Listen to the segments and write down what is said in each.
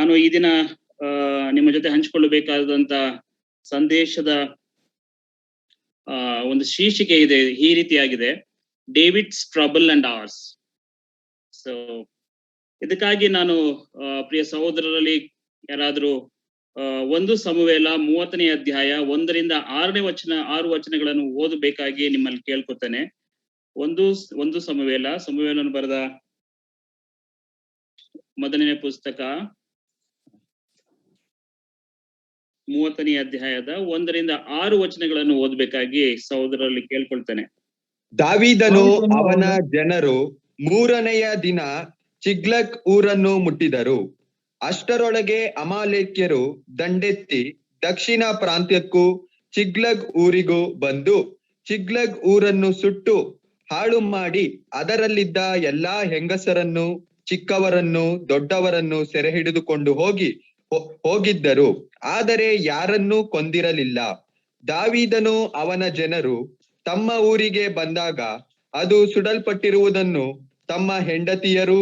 ನಾನು ಈ ದಿನ ನಿಮ್ಮ ಜೊತೆ ಹಂಚಿಕೊಳ್ಳಬೇಕಾದಂತ ಸಂದೇಶದ ಒಂದು ಶೀರ್ಷಿಕೆ ಇದೆ, ಈ ರೀತಿಯಾಗಿದೆ, David's trouble and ours. So ಇದಕ್ಕಾಗಿ ನಾನು ಪ್ರಿಯ ಸಹೋದರರಲ್ಲಿ ಯಾರಾದ್ರೂ 1 ಸಮುವೇಲ 30ನೇ ಅಧ್ಯಾಯ 1ರಿಂದ 6 ವಚನಗಳನ್ನು ಓದಬೇಕಾಗಿ ನಿಮ್ಮಲ್ಲಿ ಕೇಳ್ಕೊತೇನೆ. ಒಂದು ಸಮುವೇಲನು ಬರೆದ ಮೊದಲನೇ ಪುಸ್ತಕ 30ನೇ ಅಧ್ಯಾಯದ 1ರಿಂದ 6 ವಚನಗಳನ್ನು ಓದಬೇಕಾಗಿ ಸಹೋದರರಲ್ಲಿ ಕೇಳ್ಕೊಳ್ತೇನೆ. ದಾವೀದನು ಅವನ ಜನರು 3ನೆಯ ದಿನ ಚಿಗ್ಲಗ್ ಊರನ್ನು ಮುಟ್ಟಿದರು. ಅಷ್ಟರೊಳಗೆ ಅಮಾಲೇಕ್ಯರು ದಂಡೆತ್ತಿ ದಕ್ಷಿಣ ಪ್ರಾಂತ್ಯಕ್ಕೂ ಚಿಗ್ಲಗ್ ಊರಿಗೂ ಬಂದು ಚಿಗ್ಲಗ್ ಊರನ್ನು ಸುಟ್ಟು ಹಾಳು ಮಾಡಿ ಅದರಲ್ಲಿದ್ದ ಎಲ್ಲಾ ಹೆಂಗಸರನ್ನು, ಚಿಕ್ಕವರನ್ನು, ದೊಡ್ಡವರನ್ನು ಸೆರೆ ಹಿಡಿದುಕೊಂಡು ಹೋಗಿದ್ದರು. ಆದರೆ ಯಾರನ್ನೂ ಕೊಂದಿರಲಿಲ್ಲ. ದಾವೀದನು ಅವನ ಜನರು ತಮ್ಮ ಊರಿಗೆ ಬಂದಾಗ ಅದು ಸುಡಲ್ಪಟ್ಟಿರುವುದನ್ನು, ತಮ್ಮ ಹೆಂಡತಿಯರು,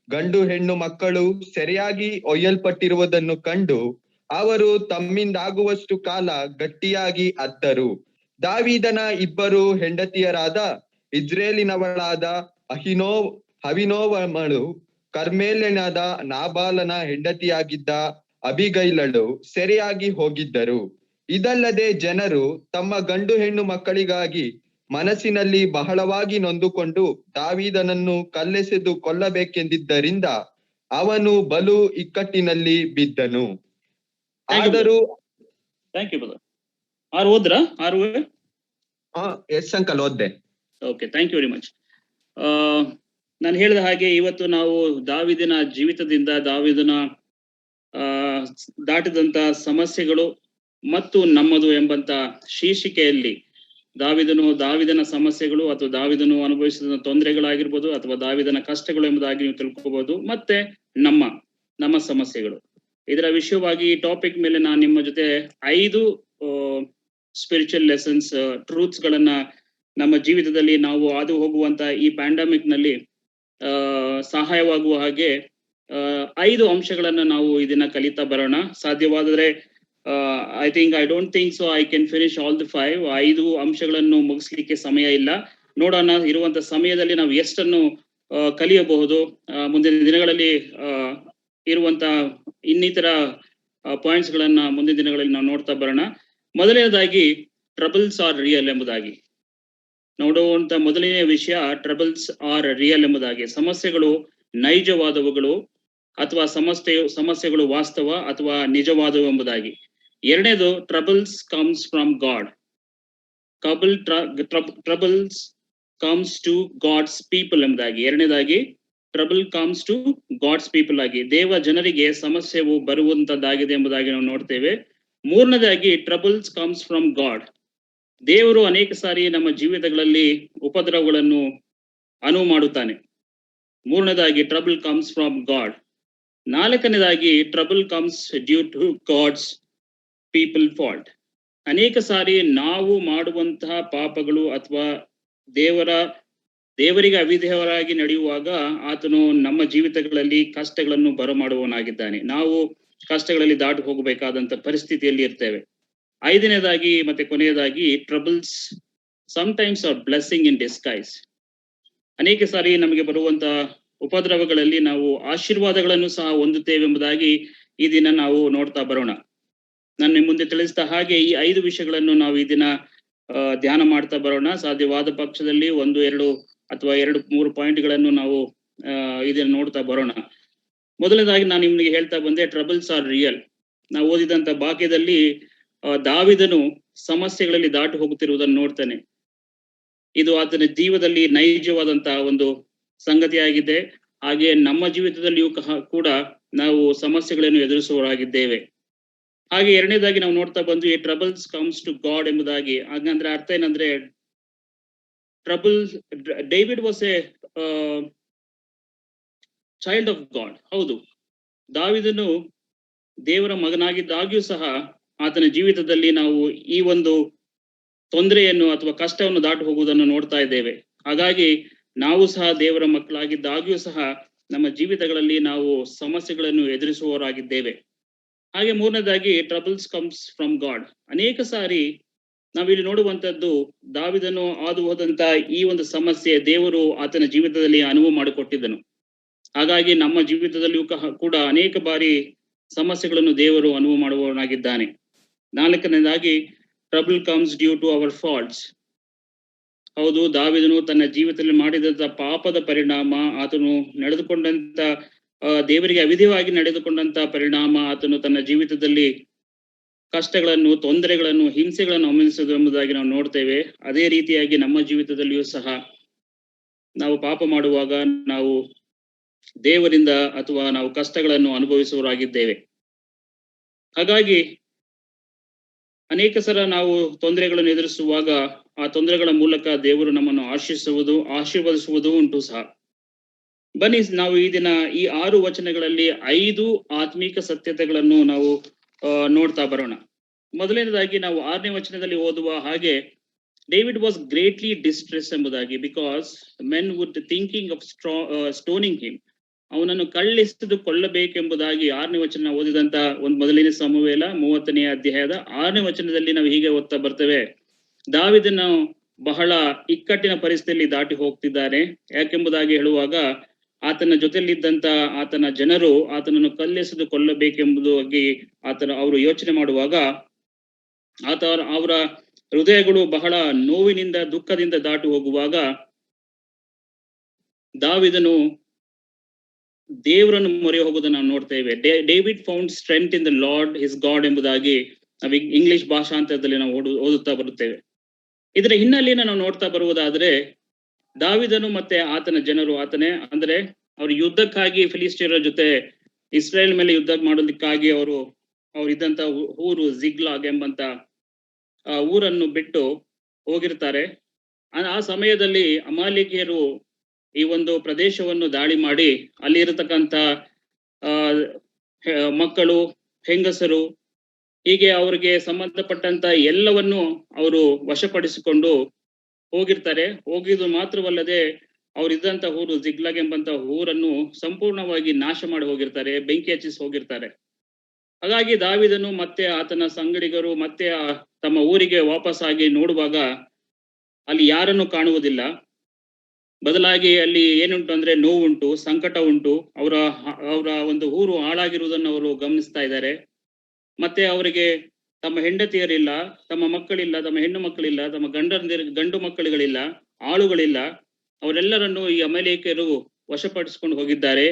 ಗಂಡು ಹೆಣ್ಣು ಮಕ್ಕಳು ಸೆರೆಯಾಗಿ ಒಯ್ಯಲ್ಪಟ್ಟಿರುವುದನ್ನು ಕಂಡು ಅವರು ತಮ್ಮಿಂದಾಗುವಷ್ಟು ಕಾಲ ಗಟ್ಟಿಯಾಗಿ ಅತ್ತರು. ದಾವೀದನ 2 ಹೆಂಡತಿಯರಾದ ಇಜ್ರೇಲಿನವಳಾದ ಅವಿನೋವಮಳು, ಕರ್ಮೇಲನಾದ ನಾಬಾಲನ ಹೆಂಡತಿಯಾಗಿದ್ದ ಅಬಿಗೈಲಳು ಸೆರೆಯಾಗಿ ಹೋಗಿದ್ದರು. ಇದಲ್ಲದೆ ಜನರು ತಮ್ಮ ಗಂಡು ಹೆಣ್ಣು ಮಕ್ಕಳಿಗಾಗಿ ಮನಸ್ಸಿನಲ್ಲಿ ಬಹಳವಾಗಿ ನೊಂದುಕೊಂಡು ದಾವೀದನನ್ನು ಕಲ್ಲೆಸೆದು ಕೊಲ್ಲಬೇಕೆಂದಿದ್ದರಿಂದ ಅವನು ಬಲು ಇಕ್ಕಟ್ಟಿನಲ್ಲಿ ಬಿದ್ದನು. ಆದರೂ ಥ್ಯಾಂಕ್ ಯು ಬ್ರದರ್. 6 ಓದ್ರಾ? 6 ಎಸ್ ಅಂಕಲ್, ಓದ್ದೆ. Okay, thank you very much. ನಾನು ಹೇಳಿದ ಹಾಗೆ ಇವತ್ತು ನಾವು ದಾವೀದನ ಜೀವಿತದಿಂದ, ದಾವೀದನ ದಾಟಿದಂತ ಸಮಸ್ಯೆಗಳು ಮತ್ತು ನಮ್ಮದು ಎಂಬಂತ ಶೀರ್ಷಿಕೆಯಲ್ಲಿ ದಾವೀದನ ಸಮಸ್ಯೆಗಳು ಅಥವಾ ದಾವೀದನು ಅನುಭವಿಸಿದ ತೊಂದರೆಗಳಾಗಿರ್ಬೋದು ಅಥವಾ ದಾವೀದನ ಕಷ್ಟಗಳು ಎಂಬುದಾಗಿ ನೀವು ತಿಳ್ಕೋಬಹುದು, ಮತ್ತೆ ನಮ್ಮ ಸಮಸ್ಯೆಗಳು. ಇದರ ವಿಷಯವಾಗಿ ಈ ಟಾಪಿಕ್ ಮೇಲೆ ನಾನು ನಿಮ್ಮ ಜೊತೆ 5 ಸ್ಪಿರಿಚುವಲ್ ಲೆಸನ್ಸ್, ಟ್ರೂತ್ಸ್ ಗಳನ್ನ ನಮ್ಮ ಜೀವಿತದಲ್ಲಿ ನಾವು ಹಾದು ಹೋಗುವಂತ ಈ ಪ್ಯಾಂಡಮಿಕ್ ನಲ್ಲಿ ಸಹಾಯವಾಗುವ ಹಾಗೆ 5 ಅಂಶಗಳನ್ನ ನಾವು ಇದನ್ನ ಕಲಿತಾ ಬರೋಣ. ಸಾಧ್ಯವಾದರೆ I don't think so I can finish all the 5 ಅಂಶಗಳನ್ನು ಮುಗಿಸ್ಲಿಕ್ಕೆ ಸಮಯ ಇಲ್ಲ. ನೋಡೋಣ, ಇರುವಂತ ಸಮಯದಲ್ಲಿ ನಾವು ಎಷ್ಟನ್ನು ಕಲಿಯಬಹುದು. ಮುಂದಿನ ದಿನಗಳಲ್ಲಿ ಇರುವಂತ ಇನ್ನಿತರ ಪಾಯಿಂಟ್ಸ್ ಗಳನ್ನ ಮುಂದಿನ ದಿನಗಳಲ್ಲಿ ನಾವು ನೋಡ್ತಾ ಬರೋಣ. ಮೊದಲನೇದಾಗಿ ಟ್ರಬಲ್ಸ್ ಆರ್ ರಿಯಲ್ ಎಂಬುದಾಗಿ ನೋಡುವಂತ ಮೊದಲನೆಯ ವಿಷಯ, ಟ್ರಬಲ್ಸ್ ಆರ್ ರಿಯಲ್ ಎಂಬುದಾಗಿ. ಸಮಸ್ಯೆಗಳು ನೈಜವಾದವುಗಳು ಅಥವಾ ಸಮಸ್ಯೆಗಳು ವಾಸ್ತವ ಅಥವಾ ನಿಜವಾದವು ಎಂಬುದಾಗಿ. ಎರಡನೇದು, troubles comes from God. Troubles comes to God's people ಎಂಬುದಾಗಿ. ಎರಡನೇದಾಗಿ, trouble comes to God's people ಆಗಿ ದೇವ ಜನರಿಗೆ ಸಮಸ್ಯೆವು ಬರುವಂತದ್ದಾಗಿದೆ ಎಂಬುದಾಗಿ ನಾವು ನೋಡ್ತೇವೆ. ಮೂರನೇದಾಗಿ, ಟ್ರಬಲ್ಸ್ ಕಮ್ಸ್ ಫ್ರಮ್ ಗಾಡ್. ದೇವರು ಅನೇಕ ಸಾರಿ ನಮ್ಮ ಜೀವಿತಗಳಲ್ಲಿ ಉಪದ್ರವಗಳನ್ನು ಅನುವು ಮಾಡುತ್ತಾನೆ. ಮೂರನೇದಾಗಿ, ಟ್ರಬಲ್ ಕಮ್ಸ್ ಫ್ರಮ್ ಗಾಡ್. ನಾಲ್ಕನೇದಾಗಿ, trouble comes due to God's people fault. ಅನೇಕ ಸಾರಿ ನಾವು ಮಾಡುವಂತಹ ಪಾಪಗಳು ಅಥವಾ ದೇವರಿಗೆ ಅವಿಧೇಯರಾಗಿ ನಡೆಯುವಾಗ ಆತನು ನಮ್ಮ ಜೀವಿತಗಳಲ್ಲಿ ಕಷ್ಟಗಳನ್ನು ಬರಮಾಡುವವನಾಗಿದ್ದಾನೆ. ನಾವು ಕಷ್ಟಗಳಲ್ಲಿ ದಾಟಿ ಹೋಗಬೇಕಾದಂತ ಪರಿಸ್ಥಿತಿಯಲ್ಲಿ ಇರ್ತೇವೆ. ಐದನೇದಾಗಿ ಮತ್ತೆ ಕೊನೆಯದಾಗಿ, troubles sometimes are blessing in disguise. ಅನೇಕ ಸಾರಿ ನಮಗೆ ಬರುವಂತ ಉಪದ್ರವಗಳಲ್ಲಿ ನಾವು ಆಶೀರ್ವಾದಗಳನ್ನು ಸಹ ಹೊಂದುತ್ತೇವೆ ಎಂಬುದಾಗಿ ಈ ದಿನ ನಾವು ನೋಡ್ತಾ ಬರೋಣ. ನಾನು ನಿಮ್ಮ ಮುಂದೆ ತಿಳಿಸಿದ ಹಾಗೆ ಈ 5 ವಿಷಯಗಳನ್ನು ನಾವು ಈ ದಿನ ಧ್ಯಾನ ಮಾಡ್ತಾ ಬರೋಣ. ಸಾಧ್ಯವಾದ ಪಕ್ಷದಲ್ಲಿ 1, 2 ಅಥವಾ 2, 3 ಪಾಯಿಂಟ್ಗಳನ್ನು ನಾವು ಇದನ್ನ ನೋಡ್ತಾ ಬರೋಣ. ಮೊದಲನೇದಾಗಿ ನಾನು ನಿಮ್ಗೆ ಹೇಳ್ತಾ ಬಂದೆ, ಟ್ರಬಲ್ಸ್ ಆರ್ ರಿಯಲ್. ನಾವು ಓದಿದಂತ ಭಾಗ್ಯದಲ್ಲಿ ದಾವೀದನು ಸಮಸ್ಯೆಗಳಲ್ಲಿ ದಾಟಿ ಹೋಗುತ್ತಿರುವುದನ್ನು ನೋಡ್ತಾನೆ. ಇದು ಆತನ ಜೀವದಲ್ಲಿ ನೈಜವಾದಂತಹ ಒಂದು ಸಂಗತಿಯಾಗಿದೆ. ಹಾಗೆ ನಮ್ಮ ಜೀವಿತದಲ್ಲಿಯೂ ಕೂಡ ನಾವು ಸಮಸ್ಯೆಗಳನ್ನು ಎದುರಿಸುವವರಾಗಿದ್ದೇವೆ. ಹಾಗೆ ಎರಡನೇದಾಗಿ ನಾವು ನೋಡ್ತಾ ಬಂದ್ವಿ, ಟ್ರಬಲ್ಸ್ ಕಮ್ಸ್ ಟು ಗಾಡ್ ಎಂಬುದಾಗಿ. ಹಾಗಂದ್ರೆ ಅರ್ಥ ಏನಂದ್ರೆ, David was A child of god. ಹೌದು, ದಾವೀದನು ದೇವರ ಮಗನಾಗಿದ್ದಾಗ್ಯೂ ಸಹ ಆತನ ಜೀವಿತದಲ್ಲಿ ನಾವು ಈ ಒಂದು ತೊಂದರೆಯನ್ನು ಅಥವಾ ಕಷ್ಟವನ್ನು ದಾಟಿ ಹೋಗುವುದನ್ನು ನೋಡ್ತಾ ಇದ್ದೇವೆ. ಹಾಗಾಗಿ ನಾವು ಸಹ ದೇವರ ಮಕ್ಕಳಾಗಿದ್ದಾಗ್ಯೂ ಸಹ ನಮ್ಮ ಜೀವಿತಗಳಲ್ಲಿ ನಾವು ಸಮಸ್ಯೆಗಳನ್ನು ಎದುರಿಸುವವರಾಗಿದ್ದೇವೆ. ಹಾಗೆ ಮೂರನೇದಾಗಿ ಟ್ರಬಲ್ಸ್ ಕಮ್ಸ್ ಫ್ರಮ್ ಗಾಡ್. ಅನೇಕ ಸಾರಿ ನಾವಿಲ್ಲಿ ನೋಡುವಂತದ್ದು ದಾವಿದನು ಹಾದು ಹೋದಂತ ಈ ಒಂದು ಸಮಸ್ಯೆ ದೇವರು ಆತನ ಜೀವಿತದಲ್ಲಿ ಅನುವು ಮಾಡಿಕೊಟ್ಟಿದ್ದನು. ಹಾಗಾಗಿ ನಮ್ಮ ಜೀವಿತದಲ್ಲಿಯೂ ಕೂಡ ಅನೇಕ ಬಾರಿ ಸಮಸ್ಯೆಗಳನ್ನು ದೇವರು ಅನುವು ಮಾಡುವವನಾಗಿದ್ದಾನೆ. ನಾಲ್ಕನೇದಾಗಿ trouble comes due to our faults. ಹೌದು, ದಾವಿದನು ತನ್ನ ಜೀವಿತದಲ್ಲಿ ಮಾಡಿದಂತ ಪಾಪದ ಪರಿಣಾಮ, ಆತನು ನಡೆದುಕೊಂಡಂತ ದೇವರಿಗೆ ಅವಿಧೇಯವಾಗಿ ನಡೆದುಕೊಂಡಂತ ಪರಿಣಾಮ, ಆತನು ತನ್ನ ಜೀವಿತದಲ್ಲಿ ಕಷ್ಟಗಳನ್ನು, ತೊಂದರೆಗಳನ್ನು, ಹಿಂಸೆಗಳನ್ನು ಅನುಭವಿಸುವುದು ಎಂಬುದಾಗಿ ನಾವು ನೋಡ್ತೇವೆ. ಅದೇ ರೀತಿಯಾಗಿ ನಮ್ಮ ಜೀವಿತದಲ್ಲಿಯೂ ಸಹ ನಾವು ಪಾಪ ಮಾಡುವಾಗ ನಾವು ದೇವರಿಂದ ಅಥವಾ ನಾವು ಕಷ್ಟಗಳನ್ನು ಅನುಭವಿಸುವವರಾಗಿದ್ದೇವೆ. ಹಾಗಾಗಿ ಅನೇಕ ಸಲ ನಾವು ತೊಂದರೆಗಳನ್ನು ಎದುರಿಸುವಾಗ ಆ ತೊಂದರೆಗಳ ಮೂಲಕ ದೇವರು ನಮ್ಮನ್ನು ಆಶೀರ್ವದಿಸುವುದು ಉಂಟು ಸಹ. ಬನ್ನಿ, ನಾವು ಈ ದಿನ ಈ 6 ವಚನಗಳಲ್ಲಿ 5 ಆತ್ಮೀಕ ಸತ್ಯತೆಗಳನ್ನು ನಾವು ನೋಡ್ತಾ ಬರೋಣ. ಮೊದಲನೇದಾಗಿ ನಾವು 6ನೇ ವಚನದಲ್ಲಿ ಓದುವ ಹಾಗೆ, ಡೇವಿಡ್ ವಾಸ್ ಗ್ರೇಟ್ಲಿ ಡಿಸ್ಟ್ರೆಸ್ ಎಂಬುದಾಗಿ, because men would thinking of stoning him. ಅವನನ್ನು ಕಳ್ಳೆಸೆದು ಕೊಳ್ಳಬೇಕೆಂಬುದಾಗಿ 6ನೇ ವಚನ ಓದಿದಂತ ಒಂದು ಮೊದಲನೇ ಸಮುವೇಲ 30ನೇ ಅಧ್ಯಾಯದ 6ನೇ ವಚನದಲ್ಲಿ ನಾವು ಹೀಗೆ ಓದ್ತಾ ಬರ್ತೇವೆ. ದಾವಿದನು ಬಹಳ ಇಕ್ಕಟ್ಟಿನ ಪರಿಸ್ಥಿತಿಯಲ್ಲಿ ದಾಟಿ ಹೋಗ್ತಿದ್ದಾನೆ. ಯಾಕೆಂಬುದಾಗಿ ಹೇಳುವಾಗ, ಆತನ ಜೊತೆಯಲ್ಲಿದ್ದಂತ ಆತನ ಜನರು ಆತನನ್ನು ಕಲ್ಲೆಸೆದು ಕೊಲ್ಲಬೇಕೆಂಬುದಾಗಿ ಅವರು ಯೋಚನೆ ಮಾಡುವಾಗ ಅವರ ಹೃದಯಗಳು ಬಹಳ ನೋವಿನಿಂದ, ದುಃಖದಿಂದ ದಾಟಿ ಹೋಗುವಾಗ ದಾವಿದನು ದೇವರನ್ನು ಮೊರೆ ಹೋಗುವುದನ್ನು ನಾವು ನೋಡ್ತೇವೆ. David found strength in the lord his god ಎಂಬುದಾಗಿ ನಾವು ಇಂಗ್ಲಿಷ್ ಭಾಷಾಂತರದಲ್ಲಿ ನಾವು ಓದುತ್ತಾ ಬರುತ್ತೇವೆ. ಇದರ ಹಿನ್ನೆಲೆಯನ್ನು ನಾವು ನೋಡ್ತಾ ಬರುವುದಾದ್ರೆ, ದಾವಿದನು ಮತ್ತೆ ಆತನ ಜನರು, ಅಂದ್ರೆ ಅವರು ಯುದ್ಧಕ್ಕಾಗಿ ಫಿಲಿಸ್ಟಿಯರ ಜೊತೆ ಇಸ್ರೇಲ್ ಮೇಲೆ ಯುದ್ಧ ಮಾಡೋದಕ್ಕಾಗಿ ಅವರು ಇದ್ದಂತ ಊರು ಜಿಗ್ಲಾಗ್ ಎಂಬಂತ ಊರನ್ನು ಬಿಟ್ಟು ಹೋಗಿರ್ತಾರೆ. ಆ ಸಮಯದಲ್ಲಿ ಅಮಾಲೇಕ್ಯರು ಈ ಒಂದು ಪ್ರದೇಶವನ್ನು ದಾಳಿ ಮಾಡಿ ಅಲ್ಲಿ ಇರತಕ್ಕಂತ ಮಕ್ಕಳು, ಹೆಂಗಸರು, ಹೀಗೆ ಅವರಿಗೆ ಸಂಬಂಧಪಟ್ಟಂತ ಎಲ್ಲವನ್ನು ಅವರು ವಶಪಡಿಸಿಕೊಂಡು ಹೋಗಿರ್ತಾರೆ. ಹೋಗಿದ್ದು ಮಾತ್ರವಲ್ಲದೆ ಅವರಿದ್ದಂತ ಊರು ಜಿಗ್ಲಾಗ್ ಎಂಬಂತ ಊರನ್ನು ಸಂಪೂರ್ಣವಾಗಿ ನಾಶ ಮಾಡಿ ಹೋಗಿರ್ತಾರೆ, ಬೆಂಕಿ ಹಚ್ಚಿಸಿ ಹೋಗಿರ್ತಾರೆ. ಹಾಗಾಗಿ ದಾವಿದನು ಮತ್ತೆ ಆತನ ಸಂಗಡಿಗರು ಮತ್ತೆ ತಮ್ಮ ಊರಿಗೆ ವಾಪಸ್ ಆಗಿ ನೋಡುವಾಗ ಅಲ್ಲಿ ಯಾರನ್ನು ಕಾಣುವುದಿಲ್ಲ. ಬದಲಾಗಿ ಅಲ್ಲಿ ಏನುಂಟು ಅಂದ್ರೆ ನೋವುಂಟು, ಸಂಕಟ ಉಂಟು. ಅವರ ಒಂದು ಊರು ಹಾಳಾಗಿರುವುದನ್ನು ಅವರು ಗಮನಿಸ್ತಾ ಇದ್ದಾರೆ. ಮತ್ತೆ ಅವರಿಗೆ ತಮ್ಮ ಹೆಂಡತಿಯರಿಲ್ಲ, ತಮ್ಮ ಮಕ್ಕಳಿಲ್ಲ, ತಮ್ಮ ಹೆಣ್ಣು ಮಕ್ಕಳಿಲ್ಲ, ತಮ್ಮ ಗಂಡು ಮಕ್ಕಳುಗಳಿಲ್ಲ, ಆಳುಗಳಿಲ್ಲ. ಅವರೆಲ್ಲರನ್ನು ಈ ಅಮಾಲೇಕ್ಯರು ವಶಪಡಿಸಿಕೊಂಡು ಹೋಗಿದ್ದಾರೆ.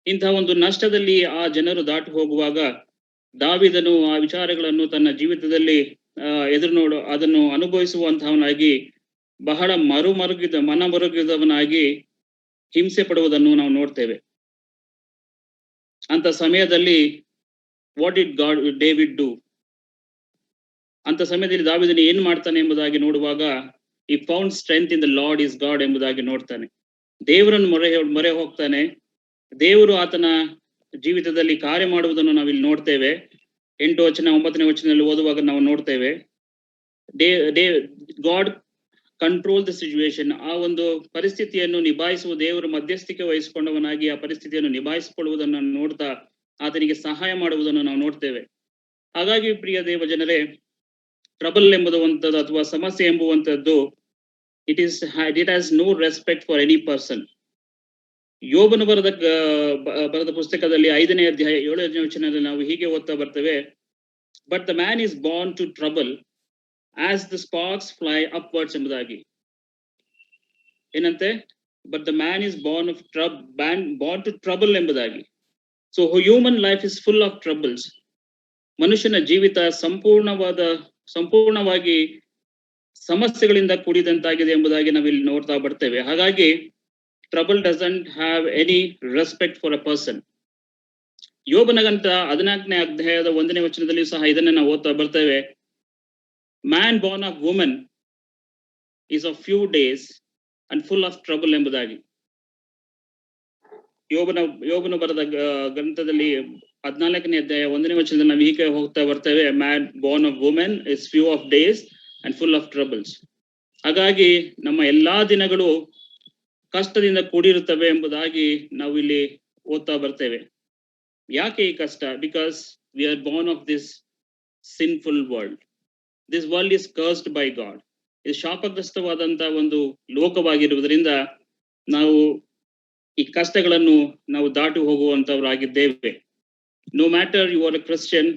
ಇಂತಹ ಒಂದು ನಷ್ಟದಲ್ಲಿ ಆ ಜನರು ದಾಟಿ ಹೋಗುವಾಗ ದಾವಿದನು ಆ ವಿಚಾರಗಳನ್ನು ತನ್ನ ಜೀವಿತದಲ್ಲಿ ಅದನ್ನು ಅನುಭವಿಸುವಂತಹವನಾಗಿ ಬಹಳ ಮನಮರುಗಿದವನಾಗಿ ಹಿಂಸೆ ಪಡುವುದನ್ನು ನಾವು ನೋಡ್ತೇವೆ. ಅಂತ ಸಮಯದಲ್ಲಿ ವಾಟ್ ಡಿಡ್ ಡೇವಿಡ್ ಡೂ? ಅಂತ ಸಮಯದಲ್ಲಿ ದಾವಿದನು ಏನ್ ಮಾಡ್ತಾನೆ ಎಂಬುದಾಗಿ ನೋಡುವಾಗ, ಈ found strength in the lord is god ಎಂಬುದಾಗಿ ನೋಡ್ತಾನೆ. ದೇವರನ್ನು ಮೊರೆ ಹೋಗ್ತಾನೆ. ದೇವರು ಆತನ ಜೀವಿತದಲ್ಲಿ ಕಾರ್ಯ ಮಾಡುವುದನ್ನು ನಾವಿಲ್ಲಿ ನೋಡ್ತೇವೆ. 8 ವಚನ 9ನೇ ವಚನದಲ್ಲಿ ಓದುವಾಗ ನಾವು ನೋಡ್ತೇವೆ, ಗಾಡ್ ಕಂಟ್ರೋಲ್ ದ ಸಿಚುವೇಶನ್. ಆ ಒಂದು ಪರಿಸ್ಥಿತಿಯನ್ನು ನಿಭಾಯಿಸುವ ದೇವರು ಮಧ್ಯಸ್ಥಿಕೆ ವಹಿಸಿಕೊಂಡವನಾಗಿ ಆ ಪರಿಸ್ಥಿತಿಯನ್ನು ನಿಭಾಯಿಸಿಕೊಳ್ಳುವುದನ್ನು ನೋಡ್ತಾ ಆತನಿಗೆ ಸಹಾಯ ಮಾಡುವುದನ್ನು ನಾವು ನೋಡ್ತೇವೆ. ಹಾಗಾಗಿ ಪ್ರಿಯ ದೇವ ಜನರೇ, ಟ್ರಬಲ್ ಎಂಬುವಂಥದ್ದು ಅಥವಾ ಸಮಸ್ಯೆ ಎಂಬುವಂಥದ್ದು it has no respect for any person. ಯೋಬನು ಬರೆದ ಪುಸ್ತಕದಲ್ಲಿ 5ನೇ ಅಧ್ಯಾಯ 7ನೇ ವಚನದಲ್ಲಿ ನಾವು ಹೀಗೆ ಓದ್ತಾ ಬರ್ತೇವೆ, but the man is born to trouble as the sparks fly upwards ಎಂಬುದಾಗಿ. ಏನಂತೆ? But the man is born to trouble ಎಂಬುದಾಗಿ. So human life is full of troubles. ಮನುಷ್ಯನ ಜೀವಿತ ಸಂಪೂರ್ಣವಾಗಿ ಸಮಸ್ಯೆಗಳಿಂದ ಕೂಡಿದಂತಾಗಿದೆ ಎಂಬುದಾಗಿ ನಾವಿಲ್ಲಿ ನೋಡ್ತಾ ಬರ್ತೇವೆ. ಹಾಗಾಗಿ trouble doesn't have any respect for a person. ಯೋಬನಗಂತ 14ನೇ ಅಧ್ಯಾಯದ 1ನೇ ವಚನದಲ್ಲಿ ಸಹ ಇದನ್ನೇ ನಾವು ಓದ್ತಾ ಬರ್ತೇವೆ. Man born of woman is of few days and full of trouble ಎಂಬುದಾಗಿ. ಯೋಬನು ಬರೆದ ಗ್ರಂಥದಲ್ಲಿ 14ನೇ ಅಧ್ಯಾಯ 1ನೇ ವಚನದಲ್ಲಿ ನಾವು ಹೀಗೆ ಹೋಗ್ತಾ ಬರ್ತೇವೆ, man born of woman is few of days and full of troubles. ಹಾಗಾಗಿ ನಮ್ಮ ಎಲ್ಲಾ ದಿನಗಳು ಕಷ್ಟದಿಂದ ಕೂಡಿರುತ್ತವೆ ಎಂಬುದಾಗಿ ನಾವು ಇಲ್ಲಿ ಓದ್ತಾ ಬರ್ತೇವೆ. ಯಾಕೆ ಈ ಕಷ್ಟ? Because we are born of this sinful world. This world is cursed by God. ಇದು ಶಾಪಗ್ರಸ್ತವಾದಂತ ಒಂದು ಲೋಕವಾಗಿರುವುದರಿಂದ ನಾವು ಈ ಕಷ್ಟಗಳನ್ನು ನಾವು ದಾಟಿ ಹೋಗುವಂತವರಾಗಿದ್ದೇವೆ. No matter you are a Christian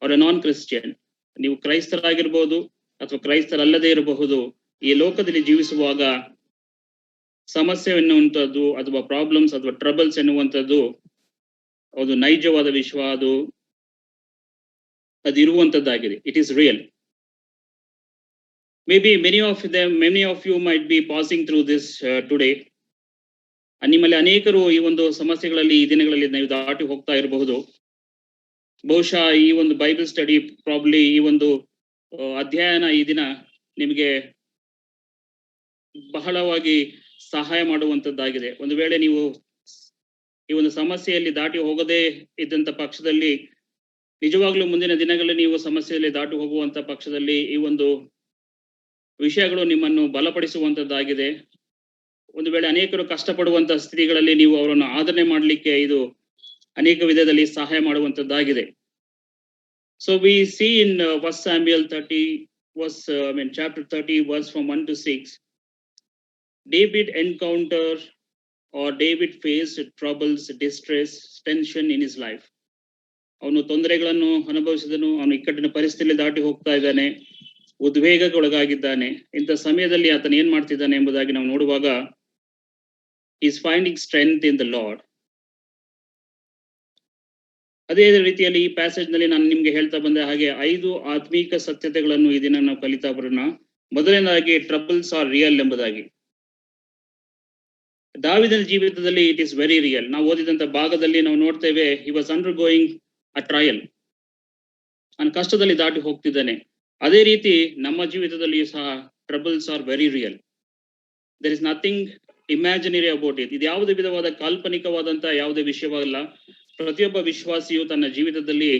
or a non Christian, ನೀವು ಕ್ರೈಸ್ತರಾಗಿರ್ಬೋದು ಅಥವಾ ಕ್ರೈಸ್ತರಲ್ಲದೆ ಇರಬಹುದು, ಈ ಲೋಕದಲ್ಲಿ ಜೀವಿಸುವಾಗ ಸಮಸ್ಯೆ ಎನ್ನುವಂಥದ್ದು ಅಥವಾ ಪ್ರಾಬ್ಲಮ್ಸ್ ಅಥವಾ ಟ್ರಬಲ್ಸ್ ಎನ್ನುವಂಥದ್ದು ಅದು ನೈಜವಾದ ವಿಶ್ವ, ಅದು ಇರುವಂತದ್ದಾಗಿದೆ. It is real. Maybe many of you might be passing through this today. ನಿಮ್ಮಲ್ಲಿ ಅನೇಕರು ಈ ಒಂದು ಸಮಸ್ಯೆಗಳಲ್ಲಿ ಈ ದಿನಗಳಲ್ಲಿ ನೀವು ದಾಟಿ ಹೋಗ್ತಾ ಇರಬಹುದು. ಬಹುಶಃ ಈ ಒಂದು ಬೈಬಲ್ ಸ್ಟಡಿ ಪ್ರಾಬ್ಲಿ ಈ ಒಂದು ಅಧ್ಯಯನ ಈ ದಿನ ನಿಮಗೆ ಬಹಳವಾಗಿ ಸಹಾಯ ಮಾಡುವಂತದ್ದಾಗಿದೆ. ಒಂದು ವೇಳೆ ನೀವು ಈ ಒಂದು ಸಮಸ್ಯೆಯಲ್ಲಿ ದಾಟಿ ಹೋಗದೇ ಇದ್ದಂತ ಪಕ್ಷದಲ್ಲಿ, ನಿಜವಾಗ್ಲೂ ಮುಂದಿನ ದಿನಗಳಲ್ಲಿ ನೀವು ಸಮಸ್ಯೆಯಲ್ಲಿ ದಾಟಿ ಹೋಗುವಂತ ಪಕ್ಷದಲ್ಲಿ ಈ ಒಂದು ವಿಷಯಗಳು ನಿಮ್ಮನ್ನು ಬಲಪಡಿಸುವಂತದ್ದಾಗಿದೆ. ಒಂದು ವೇಳೆ ಅನೇಕರು ಕಷ್ಟಪಡುವಂತ ಸ್ಥಿತಿಗಳಲ್ಲಿ ನೀವು ಅವರನ್ನು ಆದರಣೆ ಮಾಡಲಿಕ್ಕೆ ಇದು ಅನೇಕ ವಿಧದಲ್ಲಿ ಸಹಾಯ ಮಾಡುವಂತದ್ದಾಗಿದೆ. So we see in 1 Samuel 30 chapter 30 verse from 1 to 6, David encountered or David faced troubles, distress, tension in his life. ಅವನು ತೊಂದರೆಗಳನ್ನು ಅನುಭವಿಸಿದನು. ಅವನು ಇಕ್ಕಟ್ಟಿನ ಪರಿಸ್ಥಿತಿಯಲ್ಲಿ ದಾಟಿ ಹೋಗ್ತಾ ಇದ್ದಾನೆ, ಉದ್ವೇಗಕ್ಕೊಳಗಾಗಿದ್ದಾನೆ. ಇಂಥ ಸಮಯದಲ್ಲಿ ಆತನ ಏನ್ ಮಾಡ್ತಿದ್ದಾನೆ ಎಂಬುದಾಗಿ ನಾವು ನೋಡುವಾಗ, is finding strength in the lord. ಅದೇ ರೀತಿಯಲ್ಲಿ ಈ ಪ್ಯಾಸೇಜ್ ನಲ್ಲಿ ನಾನು ನಿಮ್ಗೆ ಹೇಳ್ತಾ ಬಂದ ಹಾಗೆ 5 ಆತ್ಮೀಕ ಸತ್ಯತೆಗಳನ್ನು ಈ ದಿನ ನಾವು ಕಲಿತಾ ಬರೋಣ. ಮೊದಲನೇದಾಗಿ ಟ್ರಬಲ್ಸ್ ಆರ್ ರಿಯಲ್ ಎಂಬುದಾಗಿ. ದಾವಿದನ ಜೀವಿತದಲ್ಲಿ ಇಟ್ ಈಸ್ ವೆರಿ ರಿಯಲ್. ನಾವು ಓದಿದಂತ ಭಾಗದಲ್ಲಿ ನಾವು ನೋಡ್ತೇವೆ, he was undergoing a trial. ಅವನು ಕಷ್ಟದಲ್ಲಿ ದಾಟಿ ಹೋಗ್ತಿದ್ದಾನೆ. ಅದೇ ರೀತಿ ನಮ್ಮ ಜೀವಿತದಲ್ಲಿ ಸಹ troubles are very real. There is nothing imaginary about it. ಇದು ಯಾವುದೇ ವಿಧವಾದ ಕಾಲ್ಪನಿಕವಾದಂತ ಯಾವುದೇ ವಿಷಯವಲ್ಲ. ಪ್ರತಿಯೊಬ್ಬ ವಿಶ್ವಾಸಿಯು ತನ್ನ ಜೀವಿತದಲ್ಲಿ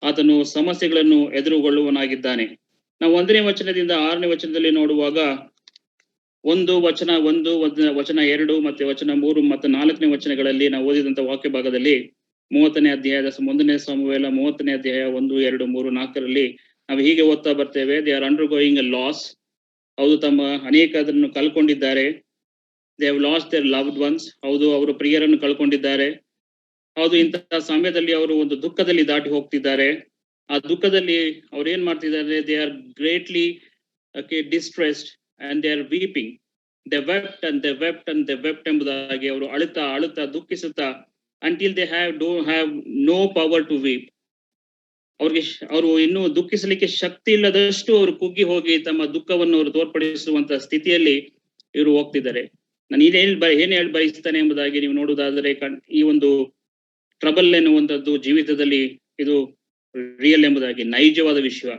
ಆತನು ಸಮಸ್ಯೆಗಳನ್ನು ಎದುರುಗೊಳ್ಳುವನಾಗಿದ್ದಾನೆ. ನಾವು 1ನೇ ವಚನದಿಂದ 6ನೇ ವಚನದಲ್ಲಿ ನೋಡುವಾಗ, 1 ವಚನ 1 ವಚನ 2 ಮತ್ತೆ ವಚನ 3 ಮತ್ತು 4ನೇ ವಚನಗಳಲ್ಲಿ ನಾವು ಓದಿದಂತ ವಾಕ್ಯ ಭಾಗದಲ್ಲಿ 30ನೇ ಅಧ್ಯಾಯದ 1ನೇ ಸಮುವೇಲ 30ನೇ ಅಧ್ಯಾಯ 1, 2, 3, 4ರಲ್ಲಿ ನಾವು ಹೀಗೆ ಓದ್ತಾ ಬರ್ತೇವೆ. They are undergoing a loss. ಹೌದು, ತಮ್ಮ ಅನೇಕ ಅದನ್ನು ಕಳ್ಕೊಂಡಿದ್ದಾರೆ. They have lost their loved ones. ಹೌದು, ಅವರು ಪ್ರಿಯರನ್ನು ಕಳ್ಕೊಂಡಿದ್ದಾರೆ. ಹೌದು, ಇಂತಹ ಸಮಯದಲ್ಲಿ ಅವರು ಒಂದು ದುಃಖದಲ್ಲಿ ದಾಟಿ ಹೋಗ್ತಿದ್ದಾರೆ. ಆ ದುಃಖದಲ್ಲಿ ಅವ್ರು ಏನ್ ಮಾಡ್ತಿದ್ದಾರೆ, they are greatly distressed and they are weeping. They wept and they wept and they wept ಎಂಬುದಾಗಿ ಅವರು ಅಳುತ್ತಾ ದುಃಖಿಸುತ್ತಾ, until they don't have no power to weep. ಅವರು ಇನ್ನೂ ದುಃಖಿಸಲಿಕ್ಕೆ ಶಕ್ತಿ ಇಲ್ಲದಷ್ಟು ಅವರು ಕುಗ್ಗಿ ಹೋಗಿ ತಮ್ಮ ದುಃಖವನ್ನು ಅವರು ತೋರ್ಪಡಿಸುವಂತ ಸ್ಥಿತಿಯಲ್ಲಿ ಇವರು ಹೋಗ್ತಿದ್ದಾರೆ. ನಾನು ಏನ್ ಹೇಳಿ ಬಯಸ್ತಾನೆ ಎಂಬುದಾಗಿ ನೀವು ನೋಡುವುದಾದರೆ, ಈ ಒಂದು ಟ್ರಬಲ್ ಎನ್ನುವಂಥದ್ದು ಜೀವಿತದಲ್ಲಿ ಇದು ರಿಯಲ್ ಎಂಬುದಾಗಿ, ನೈಜವಾದ ವಿಷಯ.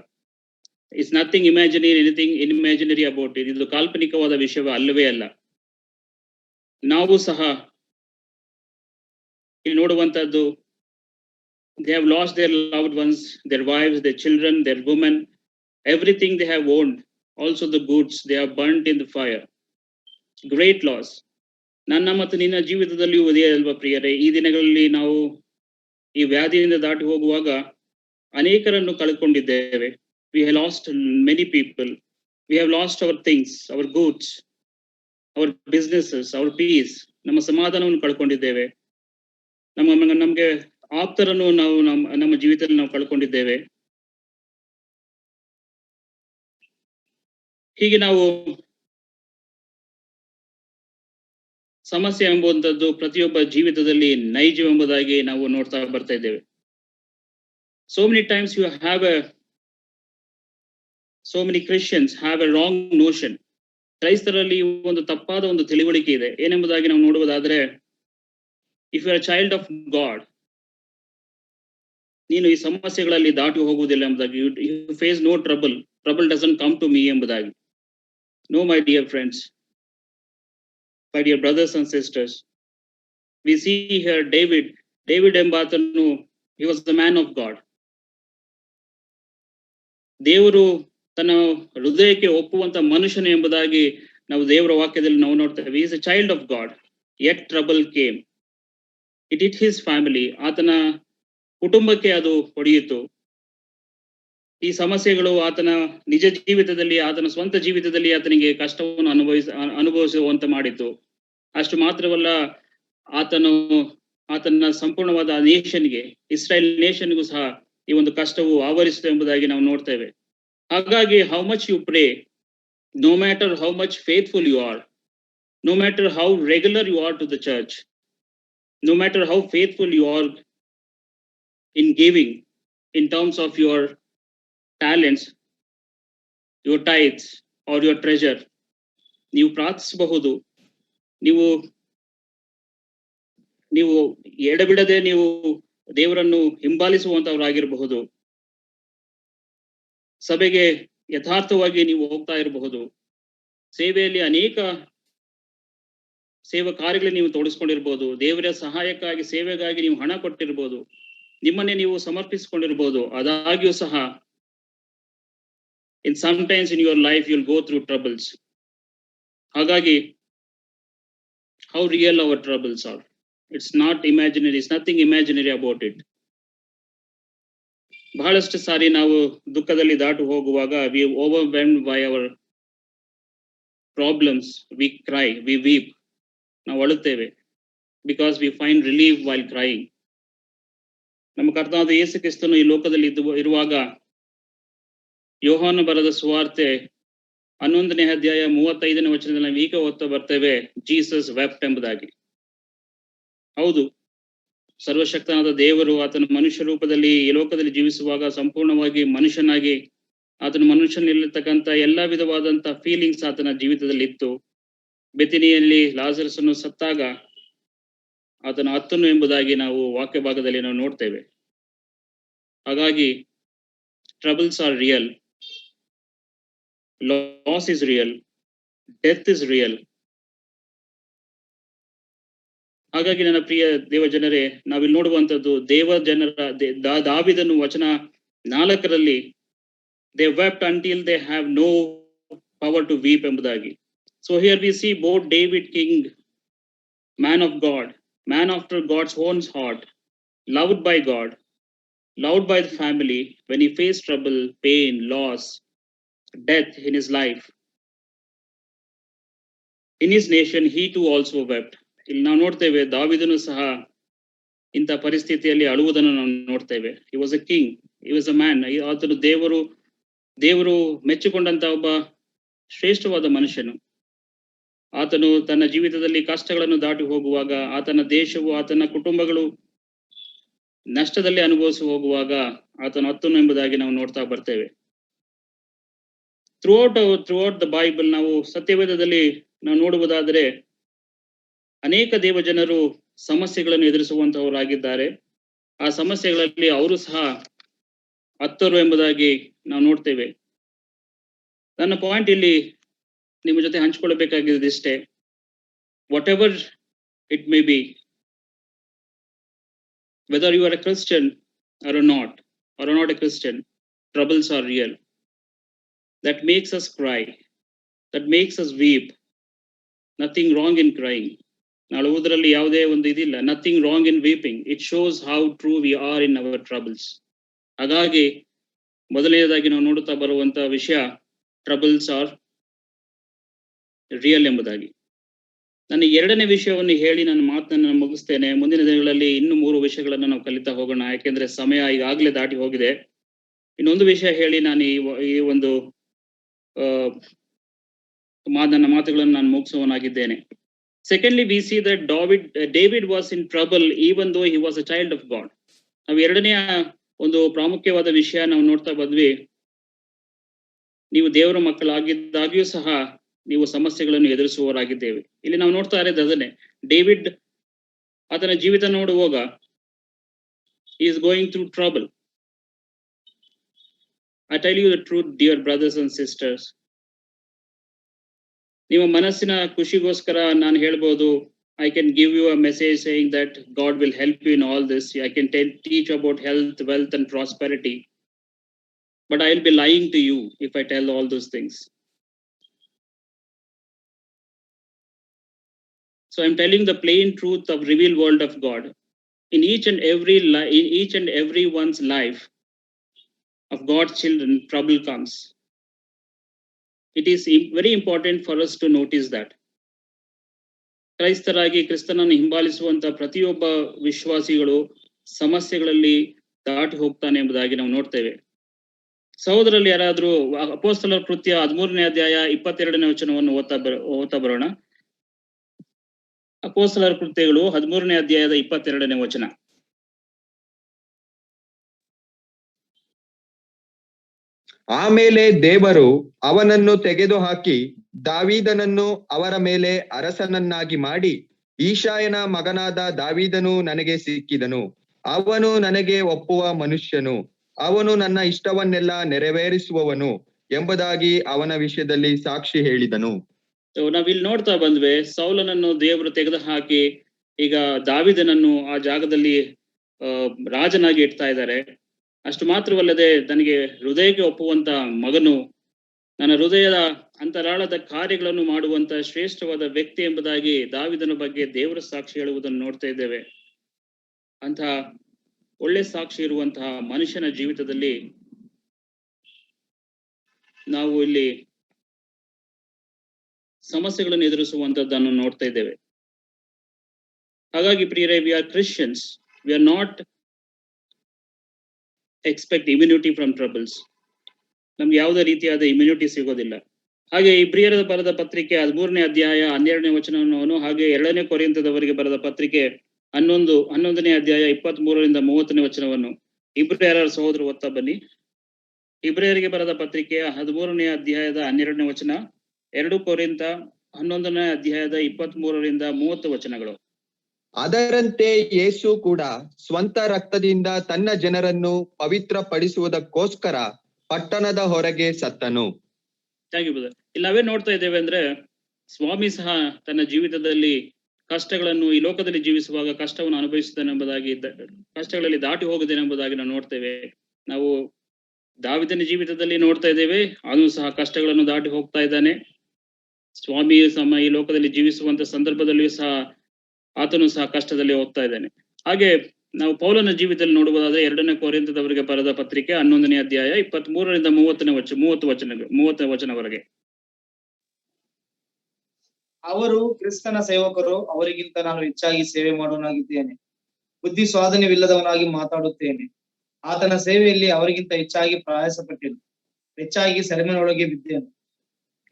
It's nothing anything in imaginary about it. ಇದು ಕಾಲ್ಪನಿಕವಾದ ವಿಷಯ ಅಲ್ಲವೇ ಅಲ್ಲ. ನಾವು ಸಹ ಇಲ್ಲಿ ನೋಡುವಂತದ್ದು, they have lost their loved ones, their wives, their children, their women, everything they have owned, also the goods, they are burnt in the fire. Great loss. ನನ್ನ ಮತ್ತು ನಿನ್ನ ಜೀವಿತದಲ್ಲಿಯೂ ಅದೇ ಅಲ್ವಾ ಪ್ರಿಯರೇ? ಈ ದಿನಗಳಲ್ಲಿ ನಾವು ಈ ವ್ಯಾಧಿಯಿಂದ ದಾಟಿ ಹೋಗುವಾಗ ಅನೇಕರನ್ನು ಕಳ್ಕೊಂಡಿದ್ದೇವೆ. We have lost many people. We have lost our things, our goods, our businesses, our peace. ನಮ್ಮ ಸಮಾಧಾನವನ್ನು ಕಳ್ಕೊಂಡಿದ್ದೇವೆ. ನಮಗೆ ಆಪ್ತರನ್ನು ನಾವು ನಮ್ಮ ಜೀವಿತದಲ್ಲಿ ನಾವು ಕಳ್ಕೊಂಡಿದ್ದೇವೆ. ಹೀಗೆ ನಾವು ಸಮಸ್ಯೆ ಎಂಬುವಂಥದ್ದು ಪ್ರತಿಯೊಬ್ಬ ಜೀವಿತದಲ್ಲಿ ನೈಜವೆಂಬುದಾಗಿ ನಾವು ನೋಡ್ತಾ ಬರ್ತಾ ಇದ್ದೇವೆ. So many times so many Christians have a wrong notion. ಕ್ರೈಸ್ತರಲ್ಲಿ ಒಂದು ತಪ್ಪಾದ ಒಂದು ತಿಳಿವಳಿಕೆ ಇದೆ. ಏನೆಂಬುದಾಗಿ ನಾವು ನೋಡುವುದಾದ್ರೆ, if you are a child of God, ನೀನು ಈ ಸಮಸ್ಯೆಗಳಲ್ಲಿ ದಾಟಿ ಹೋಗುವುದಿಲ್ಲ ಎಂಬುದಾಗಿ, you face no trouble doesn't come to me ಎಂಬುದಾಗಿ. No, my dear friends, my dear brothers and sisters, we see here David ಎಂಬಾತನು, he was the man of God. ದೇವರು ತನ್ನ ಹೃದಯಕ್ಕೆ ಒಪ್ಪುವಂತ ಮನುಷ್ಯನು ಎಂಬುದಾಗಿ ನಾವು ದೇವರ ವಾಕ್ಯದಲ್ಲಿ ನಾವು ನೋಡ್ತೇವೆ, he is a child of God, yet trouble came. It hit his family. ಆತನ ಕುಟುಂಬಕ್ಕೆ ಅದು ಹೊಡೆಯಿತು. ಈ ಸಮಸ್ಯೆಗಳು ಆತನ ನಿಜ ಜೀವಿತದಲ್ಲಿ, ಆತನ ಸ್ವಂತ ಜೀವಿತದಲ್ಲಿ ಆತನಿಗೆ ಕಷ್ಟವನ್ನು ಅನುಭವಿಸುವಂತೆ ಮಾಡಿತು. ಅಷ್ಟು ಮಾತ್ರವಲ್ಲ, ಆತನ ಸಂಪೂರ್ಣವಾದ ನೇಷನ್ಗೆ, ಇಸ್ರಾಯೇಲ್ ನೇಷನ್ಗೂ ಸಹ ಈ ಒಂದು ಕಷ್ಟವು ಆವರಿಸಿತು ಎಂಬುದಾಗಿ ನಾವು ನೋಡ್ತೇವೆ. ಹಾಗಾಗಿ how much you pray, no matter how much faithful you are, no matter how regular you are to the church, no matter how faithful you are in giving in terms of your talents, your tithes or your treasure, ನೀವು ಪ್ರಾರ್ಥಿಸಬಹುದು. ನೀವು ಎಡಬಿಡದೆ ನೀವು ದೇವರನ್ನು ಹಿಂಬಾಲಿಸುವಂತವರಾಗಿರಬಹುದು. ಸಭೆಗೆ ಯಥಾರ್ಥವಾಗಿ ನೀವು ಹೋಗ್ತಾ ಇರಬಹುದು. ಸೇವೆಯಲ್ಲಿ ಅನೇಕ ಸೇವಾ ಕಾರ್ಯಗಳಲ್ಲಿ ನೀವು ತೊಡಗಿಸ್ಕೊಂಡಿರ್ಬೋದು. ದೇವರ ಸಹಾಯಕ್ಕಾಗಿ, ಸೇವೆಗಾಗಿ ನೀವು ಹಣ ಕೊಟ್ಟಿರ್ಬೋದು. ನಿಮ್ಮನ್ನೇ ನೀವು ಸಮರ್ಪಿಸಿಕೊಂಡಿರ್ಬೋದು. ಆದಾಗ್ಯೂ ಸಹ in sometimes in your life you'll go through troubles. ಹಾಗಾಗಿ how real our troubles are. It's not imaginary. It's nothing imaginary about it. ಬಹಳಷ್ಟು ಸಾರಿ ನಾವು ದುಃಖದಲ್ಲಿ ದಾಟು ಹೋಗುವಾಗ we overwhelmed by our problems, we cry, we weep. ನಾವು ಅಳುತ್ತೇವೆ because we find relief while crying. ನಮ್ಮ ಕರ್ತನಾದ ಯೇಸು ಕ್ರಿಸ್ತನು ಈ ಲೋಕದಲ್ಲಿ ಇರುವಾಗ ಯೋಹಾನ ಬರೆದ ಸುವಾರ್ತೆ 11ನೇ ಅಧ್ಯಾಯ 35ನೇ ವಚನದಲ್ಲಿ ನಾವು ಈಗ ಓದ್ತಾ ಬರ್ತೇವೆ, ಜೀಸಸ್ ವೆಪ್ಟ್ ಎಂಬುದಾಗಿ. ಹೌದು, ಸರ್ವಶಕ್ತನಾದ ದೇವರು ಆತನ ಮನುಷ್ಯ ರೂಪದಲ್ಲಿ ಈ ಲೋಕದಲ್ಲಿ ಜೀವಿಸುವಾಗ ಸಂಪೂರ್ಣವಾಗಿ ಮನುಷ್ಯನಾಗಿ ಆತನ ಮನುಷ್ಯನಲ್ಲಿರ್ತಕ್ಕಂಥ ಎಲ್ಲಾ ವಿಧವಾದಂತ ಫೀಲಿಂಗ್ಸ್ ಆತನ ಜೀವಿತದಲ್ಲಿ ಇತ್ತು. ಬೆಥಿನಿಯಲ್ಲಿ ಲಾಜರಸನ್ನು ಸತ್ತಾಗ ಆತನ ಅತ್ತನು ಎಂಬುದಾಗಿ ನಾವು ವಾಕ್ಯ ಭಾಗದಲ್ಲಿ ನಾವು ನೋಡ್ತೇವೆ. ಹಾಗಾಗಿ troubles are real, loss is real, death is real. ಹಾಗಾಗಿ ನನ್ನ ಪ್ರಿಯ ದೇವ ಜನರೇ, ನಾವಿಲ್ಲಿ ನೋಡುವಂತದ್ದು ದೇವ ಜನರ ದಾವಿದನು ವಚನ 4ರಲ್ಲಿ they wept until they have no power to weep ಎಂಬುದಾಗಿ. So here we see both David king, man of God, man after God's own heart, loved by God, loved by the family, when he faced trouble, pain, loss, death in his life, in his nation, he too also wept. ಇಲ್ಲಿ ನಾವು ನೋಡ್ತೇವೆ, ದಾವಿದನು ಸಹ ಇಂಥ ಪರಿಸ್ಥಿತಿಯಲ್ಲಿ ಅಳುವುದನ್ನು ನಾವು ನೋಡ್ತೇವೆ. he was a king, he was a man. ಆತನು ದೇವರು ಮೆಚ್ಚಿಕೊಂಡಂತ ಒಬ್ಬ ಶ್ರೇಷ್ಠವಾದ ಮನುಷ್ಯನು. ಆತನು ತನ್ನ ಜೀವಿತದಲ್ಲಿ ಕಷ್ಟಗಳನ್ನು ದಾಟಿ ಹೋಗುವಾಗ, ಆತನ ದೇಶವು, ಆತನ ಕುಟುಂಬಗಳು ನಷ್ಟದಲ್ಲಿ ಅನುಭವಿಸಿ ಹೋಗುವಾಗ ಆತನು ಅತ್ತನು ಎಂಬುದಾಗಿ ನಾವು ನೋಡ್ತಾ ಬರ್ತೇವೆ. ಥ್ರೂಔಟ್ ದ ಬೈಬಲ್ ನಾವು ಸತ್ಯವೇದದಲ್ಲಿ ನಾವು ನೋಡುವುದಾದರೆ ಅನೇಕ ದೇವ ಜನರು ಸಮಸ್ಯೆಗಳನ್ನು ಎದುರಿಸುವಂತವರಾಗಿದ್ದಾರೆ. ಆ ಸಮಸ್ಯೆಗಳಲ್ಲಿ ಅವರು ಸಹ ಅತ್ತರು ಎಂಬುದಾಗಿ ನಾವು ನೋಡ್ತೇವೆ. ನನ್ನ ಪಾಯಿಂಟ್ ಇಲ್ಲಿ ನಿಮ್ಮ ಜೊತೆ ಹಂಚಿಕೊಳ್ಳಬೇಕಾಗಿದ್ದಷ್ಟೇ, whatever it may be, whether you are a Christian or not a Christian, troubles are real. That makes us cry, that makes us weep. Nothing wrong in crying. ಅಳುವುದರಲ್ಲಿ ಯಾವುದೇ ಒಂದು ಇದಿಲ್ಲ. nothing wrong in weeping. It shows how true we are in our troubles. ಹಾಗಾಗಿ ಮೊದಲನೇದಾಗಿ ನಾವು ನೋಡುತ್ತಾ ಬರುವಂತ ವಿಷಯ, troubles are real ಎಂಬುದಾಗಿ. ನನ್ನ ಎರಡನೇ ವಿಷಯವನ್ನು ಹೇಳಿ ನನ್ನ ಮಾತನ್ನು ಮುಗಿಸ್ತೇನೆ. ಮುಂದಿನ ದಿನಗಳಲ್ಲಿ ಇನ್ನೂ 3 ವಿಷಯಗಳನ್ನು ನಾವು ಕಲಿತಾ ಹೋಗೋಣ, ಯಾಕೆಂದ್ರೆ ಸಮಯ ಈಗಾಗಲೇ ದಾಟಿ ಹೋಗಿದೆ. ಇನ್ನೊಂದು ವಿಷಯ ಹೇಳಿ ನಾನು ಈ ಒಂದು ನನ್ನ ಮಾತುಗಳನ್ನು ನಾನು ಮುಗಿಸುವನಾಗಿದ್ದೇನೆ. Secondly, we see that David was in trouble even though he was a child of God. ನಾವು ಎರಡನೆಯ ಒಂದು ಪ್ರಾಮುಖ್ಯವಾದ ವಿಷಯ ನಾವು ನೋಡ್ತಾ ಬಂದ್ವಿ. ನೀವು ದೇವರ ಮಕ್ಕಳಾಗಿದ್ದಾಗ್ಯೂ ಸಹ ನೀವು ಸಮಸ್ಯೆಗಳನ್ನು ಎದುರಿಸುವವರಾಗಿದ್ದೇವೆ. ಇಲ್ಲಿ ನಾವು ನೋಡ್ತಾ ಇರೋದು ಅದನ್ನೇ. ಡೇವಿಡ್ ಆತನ ಜೀವಿತ ನೋಡುವಾಗ he is going through trouble. I tell you the truth, dear brothers and sisters. ನಿಮ್ಮ ಮನಸ್ಸಿನ ಖುಷಿಗೋಸ್ಕರ ನಾನು ಹೇಳ್ಬೋದು, I can give you a message saying that God will help you in all this. I can teach about health, wealth and prosperity. But I will be lying to you if I tell all those things. So I'm telling the plain truth of revealed word of God. In each and every one's life of God's children, trouble comes. It is very important for us to notice that. ಕ್ರೈಸ್ತರಾಗಿ ಕ್ರಿಸ್ತನನ್ನು ಹಿಂಬಾಲಿಸುವಂತ ಪ್ರತಿಯೊಬ್ಬ ವಿಶ್ವಾಸಿಗಳು ಸಮಸ್ಯೆಗಳಲ್ಲಿ ದಾಟಿ ಹೋಗ್ತಾನೆ ಎಂಬುದಾಗಿ ನಾವು ನೋಡ್ತೇವೆ. ಸಹೋದರಲ್ಲಿ ಯಾರಾದ್ರೂ ಅಪೊಸ್ತಲರ ಕೃತ್ಯ 13ನೇ ಅಧ್ಯಾಯ 22ನೇ ವಚನವನ್ನು ಓದ್ತಾ ಬರೋಣ. ಅಪೊಸ್ತಲರ ಕೃತ್ಯಗಳು 13ನೇ ಅಧ್ಯಾಯದ 22ನೇ ವಚನ. ಆಮೇಲೆ ದೇವರು ಅವನನ್ನು ತೆಗೆದುಹಾಕಿ ದಾವೀದನನ್ನು ಅವರ ಮೇಲೆ ಅರಸನನ್ನಾಗಿ ಮಾಡಿ, ಈಶಾಯನ ಮಗನಾದ ದಾವೀದನು ನನಗೆ ಸಿಕ್ಕಿದನು. ಅವನು ನನಗೆ ಒಪ್ಪುವ ಮನುಷ್ಯನು, ಅವನು ನನ್ನ ಇಷ್ಟವನ್ನೆಲ್ಲ ನೆರವೇರಿಸುವವನು ಎಂಬುದಾಗಿ ಅವನ ವಿಷಯದಲ್ಲಿ ಸಾಕ್ಷಿ ಹೇಳಿದನು. ನಾವಿಲ್ಲಿ ನೋಡ್ತಾ ಬಂದ್ವಿ, ಸೌಲನನ್ನು ದೇವರು ತೆಗೆದು ಹಾಕಿ ಈಗ ದಾವೀದನನ್ನು ಆ ಜಾಗದಲ್ಲಿ ರಾಜನಾಗಿ ಇಡ್ತಾ ಇದ್ದಾರೆ. ಅಷ್ಟು ಮಾತ್ರವಲ್ಲದೆ ನನಗೆ ಹೃದಯಕ್ಕೆ ಒಪ್ಪುವಂತ ಮಗನು, ನನ್ನ ಹೃದಯದ ಅಂತರಾಳದ ಕಾರ್ಯಗಳನ್ನು ಮಾಡುವಂತ ಶ್ರೇಷ್ಠವಾದ ವ್ಯಕ್ತಿ ಎಂಬುದಾಗಿ ದಾವೀದನ ಬಗ್ಗೆ ದೇವರ ಸಾಕ್ಷಿ ಹೇಳುವುದನ್ನು ನೋಡ್ತಾ ಇದ್ದೇವೆ. ಅಂತಹ ಒಳ್ಳೆ ಸಾಕ್ಷಿ ಇರುವಂತಹ ಮನುಷ್ಯನ ಜೀವಿತದಲ್ಲಿ ನಾವು ಇಲ್ಲಿ ಸಮಸ್ಯೆಗಳನ್ನು ಎದುರಿಸುವಂತದ್ದನ್ನು ನೋಡ್ತಾ ಇದ್ದೇವೆ. ಹಾಗಾಗಿ ಪ್ರಿಯರೇ, we are Christians, we are not expect immunity from troubles. ನಮ್ಗೆ ಯಾವುದೇ ರೀತಿಯಾದ ಇಮ್ಯುನಿಟಿ ಸಿಗೋದಿಲ್ಲ. ಹಾಗೆ ಇಬ್ರಿಯರ ಬರೆದ ಪತ್ರಿಕೆ 13ನೇ ಅಧ್ಯಾಯ 12ನೇ ವಚನವನ್ನು, ಹಾಗೆ 2ನೇ ಕೊರಿಂಥದವರಿಗೆ ಬರೆದ ಪತ್ರಿಕೆ 11ನೇ ಅಧ್ಯಾಯ 23ರಿಂದ 30ನೇ ವಚನವನ್ನು ಇಬ್ರಿಯರ ಸಹೋದರ ಓದ್ತಾ ಬನ್ನಿ. ಇಬ್ರಿಯರಿಗೆ ಬರೆದ ಪತ್ರಿಕೆ 13ನೇ ಅಧ್ಯಾಯದ 12ನೇ ವಚನ, 2 ಕೊರಿಂಥ 11ನೇ ಅಧ್ಯಾಯದ 23ರಿಂದ 30 ವಚನಗಳು. ಅದರಂತೆ ಯೇಸು ಕೂಡ ಸ್ವಂತ ರಕ್ತದಿಂದ ತನ್ನ ಜನರನ್ನು ಪವಿತ್ರಪಡಿಸುವುದಕ್ಕೋಸ್ಕರ ಪಟ್ಟಣದ ಹೊರಗೆ ಸತ್ತನು. Thank you brother. ಇಲ್ಲಿ ನಾವೇ ನೋಡ್ತಾ ಇದ್ದೇವೆ ಅಂದ್ರೆ, ಸ್ವಾಮಿ ಸಹ ತನ್ನ ಜೀವಿತದಲ್ಲಿ ಕಷ್ಟಗಳನ್ನು, ಈ ಲೋಕದಲ್ಲಿ ಜೀವಿಸುವಾಗ ಕಷ್ಟವನ್ನು ಅನುಭವಿಸುತ್ತಾನೆಂಬುದಾಗಿ, ಕಷ್ಟಗಳಲ್ಲಿ ದಾಟಿ ಹೋಗುತ್ತೇನೆಂಬುದಾಗಿ ನಾವು ನೋಡ್ತೇವೆ. ನಾವು ದಾವೀದನ ಜೀವಿತದಲ್ಲಿ ನೋಡ್ತಾ ಇದ್ದೇವೆ, ಅವನು ಸಹ ಕಷ್ಟಗಳನ್ನು ದಾಟಿ ಹೋಗ್ತಾ ಇದ್ದಾನೆ. ಸ್ವಾಮಿಯು ಸಹ ಈ ಲೋಕದಲ್ಲಿ ಜೀವಿಸುವಂತ ಸಂದರ್ಭದಲ್ಲಿಯೂ ಸಹ ಆತನು ಸಹ ಕಷ್ಟದಲ್ಲಿ ಹೋಗ್ತಾ ಇದ್ದಾನೆ. ಹಾಗೆ ನಾವು ಪೌಲನ ಜೀವಿತದಲ್ಲಿ ನೋಡುವುದಾದ್ರೆ 2ನೇ ಕೊರಿಂಥದವರಿಗೆ ಬರೆದ ಪತ್ರಿಕೆ 11ನೇ ಅಧ್ಯಾಯ 23ರಿಂದ 30 ವಚನವರೆಗೆ. ಅವರು ಕ್ರಿಸ್ತನ ಸೇವಕರು, ಅವರಿಗಿಂತ ನಾನು ಹೆಚ್ಚಾಗಿ ಸೇವೆ ಮಾಡುವನಾಗಿದ್ದೇನೆ. ಬುದ್ಧಿ ಸ್ವಾಧೀನವಿಲ್ಲದವನಾಗಿ ಮಾತಾಡುತ್ತೇನೆ. ಆತನ ಸೇವೆಯಲ್ಲಿ ಅವರಿಗಿಂತ ಹೆಚ್ಚಾಗಿ ಪ್ರಯಾಸಪಟ್ಟೆನು. ಹೆಚ್ಚಾಗಿ ಸೆರೆಮನೆಯೊಳಗೆ ಬಿದ್ದೆನು.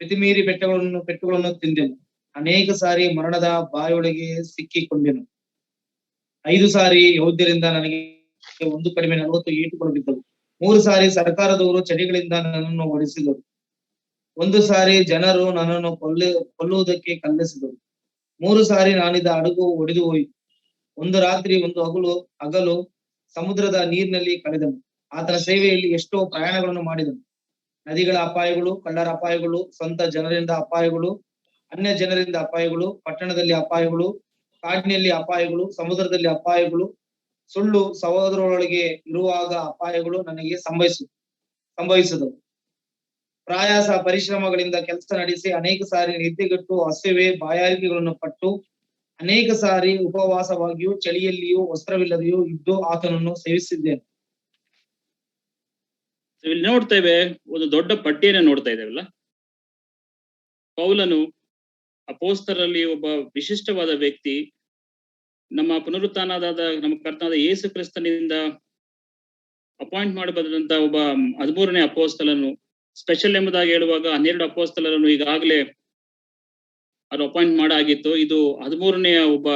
ಮಿತಿಮೀರಿ ಪೆಟ್ಟುಗಳನ್ನು ತಿಂದೆನು. ಅನೇಕ ಸಾರಿ ಮರಣದ ಬಾಯೊಳಗೆ ಸಿಕ್ಕಿಕೊಂಡೆನು. 5 ಸಾರಿ ಯಹೂದ್ಯರಿಂದ ನನಗೆ 1 ಕಡಿಮೆ 40 ಏಟುಗಳು ಬಿದ್ದವು. 3 ಸಾರಿ ಸರ್ಕಾರದವರು ಚಡಿಗಳಿಂದ ನನ್ನನ್ನು ಹೊಡೆಸಿದರು. 1 ಸಾರಿ ಜನರು ನನ್ನನ್ನು ಕೊಲ್ಲುವುದಕ್ಕೆ ಕಲ್ಲೆಸೆದರು. 3 ಸಾರಿ ನಾನಿದ್ದ ಹಡಗು ಒಡೆದು ಹೋಯಿತು. 1 ರಾತ್ರಿ 1 ಹಗಲು ಸಮುದ್ರದ ನೀರಿನಲ್ಲಿ ಕಳೆದನು. ಆತನ ಸೇವೆಯಲ್ಲಿ ಎಷ್ಟೋ ಪ್ರಯಾಣಗಳನ್ನು ಮಾಡಿದನು. ನದಿಗಳ ಅಪಾಯಗಳು, ಕಳ್ಳರ ಅಪಾಯಗಳು, ಸ್ವಂತ ಜನರಿಂದ ಅಪಾಯಗಳು, ಅನ್ಯ ಜನರಿಂದ ಅಪಾಯಗಳು, ಪಟ್ಟಣದಲ್ಲಿ ಅಪಾಯಗಳು, ಕಾಡಿನಲ್ಲಿ ಅಪಾಯಗಳು, ಸಮುದ್ರದಲ್ಲಿ ಅಪಾಯಗಳು, ಸುಳ್ಳು ಸಹೋದರರೊಳಗೆ ಇರುವಾಗ ಅಪಾಯಗಳು ನನಗೆ ಸಂಭವಿಸಿದವು. ಪ್ರಯಾಸ ಪರಿಶ್ರಮಗಳಿಂದ ಕೆಲಸ ನಡೆಸಿ ಅನೇಕ ಸಾರಿ ನಿದ್ದೆಗೆಟ್ಟು ಹಸಿವೆ ಬಾಯಾರಿಕೆಗಳನ್ನು ಪಟ್ಟು ಅನೇಕ ಸಾರಿ ಉಪವಾಸವಾಗಿಯೂ ಚಳಿಯಲ್ಲಿಯೂ ವಸ್ತ್ರವಿಲ್ಲದೆಯೂ ಇದ್ದು ಆತನನ್ನು ಸೇವಿಸಿದ್ದೇನೆ. ಇಲ್ಲಿ ನೋಡ್ತೇವೆ, ಒಂದು ದೊಡ್ಡ ಪಟ್ಟಿಯನ್ನು ನೋಡ್ತಾ ಇದ್ದೇವಲ್ಲ. ಪೌಲನು ಅಪೊಸ್ತಲರಲ್ಲಿ ಒಬ್ಬ ವಿಶಿಷ್ಟವಾದ ವ್ಯಕ್ತಿ. ನಮ್ಮ ಪುನರುತ್ಥಾನದ ನಮ್ಮ ಕರ್ತನಾದ ಯೇಸು ಕ್ರಿಸ್ತನಿಂದ ಅಪಾಯಿಂಟ್ ಮಾಡಬಂದಂತ ಒಬ್ಬ 13ನೇ ಅಪೊಸ್ತಲನು. ಸ್ಪೆಷಲ್ ಎಂಬುದಾಗಿ ಹೇಳುವಾಗ 12 ಅಪೊಸ್ತಲರನ್ನು ಈಗಾಗಲೇ ಅದು ಅಪಾಯಿಂಟ್ ಮಾಡಾಗಿತ್ತು. ಇದು 13ನೇ ಒಬ್ಬ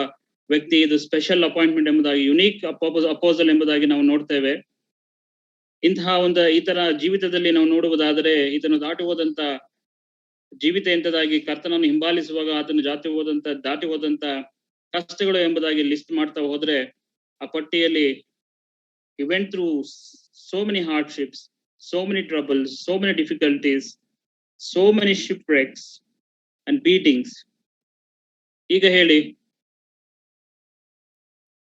ವ್ಯಕ್ತಿ, ಇದು ಸ್ಪೆಷಲ್ ಅಪಾಯಿಂಟ್ಮೆಂಟ್ ಎಂಬುದಾಗಿ, ಯುನೀಕ್ ಅಪೋಸಲ್ ಎಂಬುದಾಗಿ ನಾವು ನೋಡ್ತೇವೆ. ಇಂತಹ ಈ ತರ ಜೀವಿತದಲ್ಲಿ ನಾವು ನೋಡುವುದಾದರೆ, ಇದನ್ನು ದಾಟಿ ಹೋದಂತ ಜೀವಿತ ಎಂತದಾಗಿ, ಕರ್ತನನ್ನು ಹಿಂಬಾಲಿಸುವಾಗ ಆತನು ದಾಟಿ ಹೋದಂತ ಕಷ್ಟಗಳು ಎಂಬುದಾಗಿ ಲಿಸ್ಟ್ ಮಾಡ್ತಾ ಹೋದ್ರೆ, ಆ ಪಟ್ಟಿಯಲ್ಲಿ he went through so many hardships, so many troubles, so many difficulties, so many shipwrecks and beatings. ಈಗ ಹೇಳಿ,